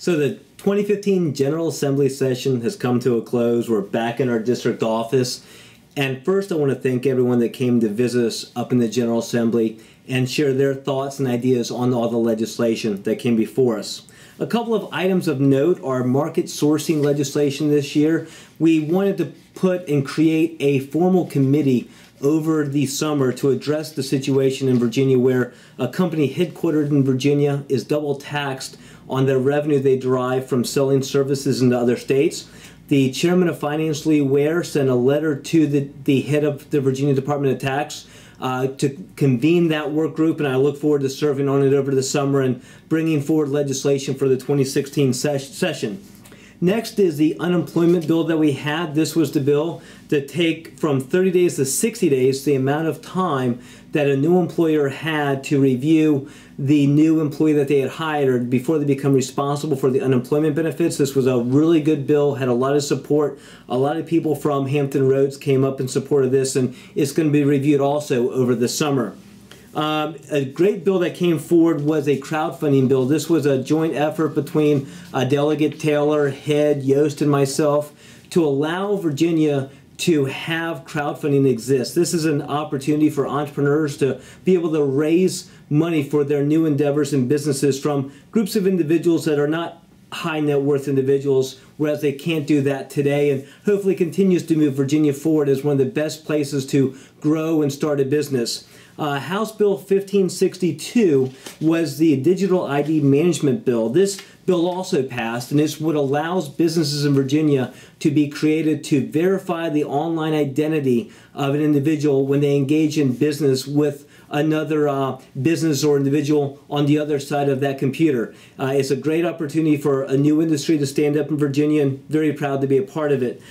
So the 2015 General Assembly session has come to a close. We're back in our district office. And first I want to thank everyone that came to visit us up in the General Assembly and share their thoughts and ideas on all the legislation that came before us. A couple of items of note are market sourcing legislation this year. We wanted to put and create a formal committee over the summer to address the situation in Virginia where a company headquartered in Virginia is double taxed on the revenue they derive from selling services into other states. The chairman of finance, Lee Ware, sent a letter to the head of the Virginia Department of Tax to convene that work group, and I look forward to serving on it over the summer and bringing forward legislation for the 2016 session. Next is the unemployment bill that we had. This was the bill to take from 30 days to 60 days the amount of time that a new employer had to review the new employee that they had hired before they become responsible for the unemployment benefits. This was a really good bill, had a lot of support. A lot of people from Hampton Roads came up in support of this, and it's going to be reviewed also over the summer. A great bill that came forward was a crowdfunding bill. This was a joint effort between Delegate Taylor, Head, Yost, and myself to allow Virginia to have crowdfunding exist. This is an opportunity for entrepreneurs to be able to raise money for their new endeavors and businesses from groups of individuals that are not high net worth individuals, whereas they can't do that today, and hopefully continues to move Virginia forward as one of the best places to grow and start a business. House Bill 1562 was the Digital ID Management Bill. This bill also passed, and it's what allows businesses in Virginia to be created to verify the online identity of an individual when they engage in business with another business or individual on the other side of that computer. It's a great opportunity for a new industry to stand up in Virginia, and very proud to be a part of it.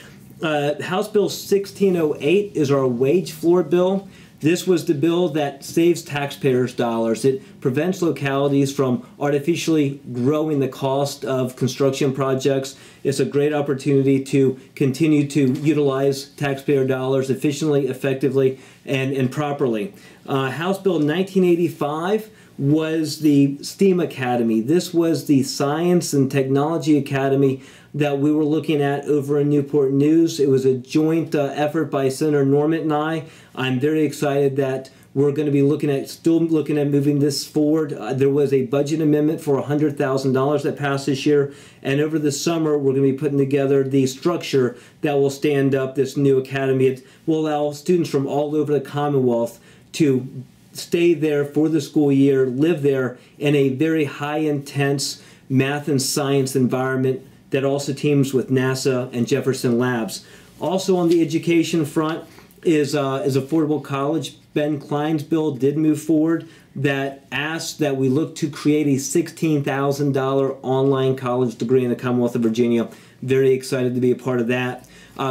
House Bill 1608 is our wage floor bill. This was the bill that saves taxpayers' dollars. It prevents localities from artificially growing the cost of construction projects. It's a great opportunity to continue to utilize taxpayer dollars efficiently, effectively, and properly. House Bill 1985 was the STEAM Academy. This was the Science and Technology Academy that we were looking at over in Newport News. It was a joint effort by Senator Norment and I. I'm very excited that we're going to be still looking at moving this forward. There was a budget amendment for $100,000 that passed this year, and over the summer we're going to be putting together the structure that will stand up this new academy. It will allow students from all over the Commonwealth to stay there for the school year, live there in a very high-intense math and science environment that also teams with NASA and Jefferson Labs. Also on the education front is affordable college. Ben Klein's bill did move forward that asked that we look to create a $16,000 online college degree in the Commonwealth of Virginia. Very excited to be a part of that.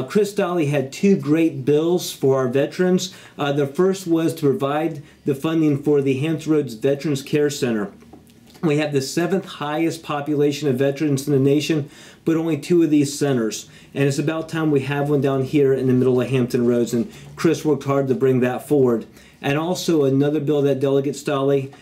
Chris Dolly had two great bills for our veterans. The first was to provide the funding for the Hampton Roads Veterans Care Center. We have the 7th highest population of veterans in the nation, but only 2 of these centers. And it's about time we have one down here in the middle of Hampton Roads, and Chris worked hard to bring that forward. And also another bill that Delegate Stolle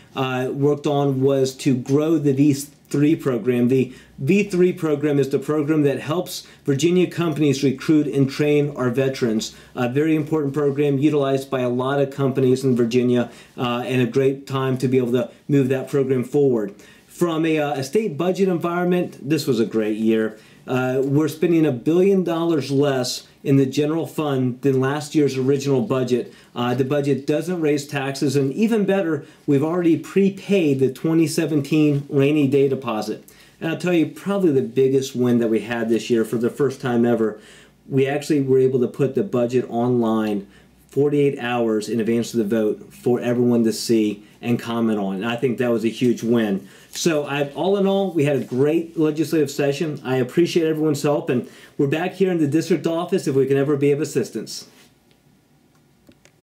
worked on was to grow the V3 program. The V3 program is the program that helps Virginia companies recruit and train our veterans. A very important program utilized by a lot of companies in Virginia, and a great time to be able to move that program forward. From a state budget environment, this was a great year. We're spending $1 billion less in the general fund than last year's original budget. The budget doesn't raise taxes, and even better, we've already prepaid the 2017 rainy day deposit. And I'll tell you, probably the biggest win that we had this year for the first time ever, we actually were able to put the budget online 48 hours in advance of the vote for everyone to see and comment on. And I think that was a huge win. So all in all, we had a great legislative session. I appreciate everyone's help, and we're back here in the district office if we can ever be of assistance.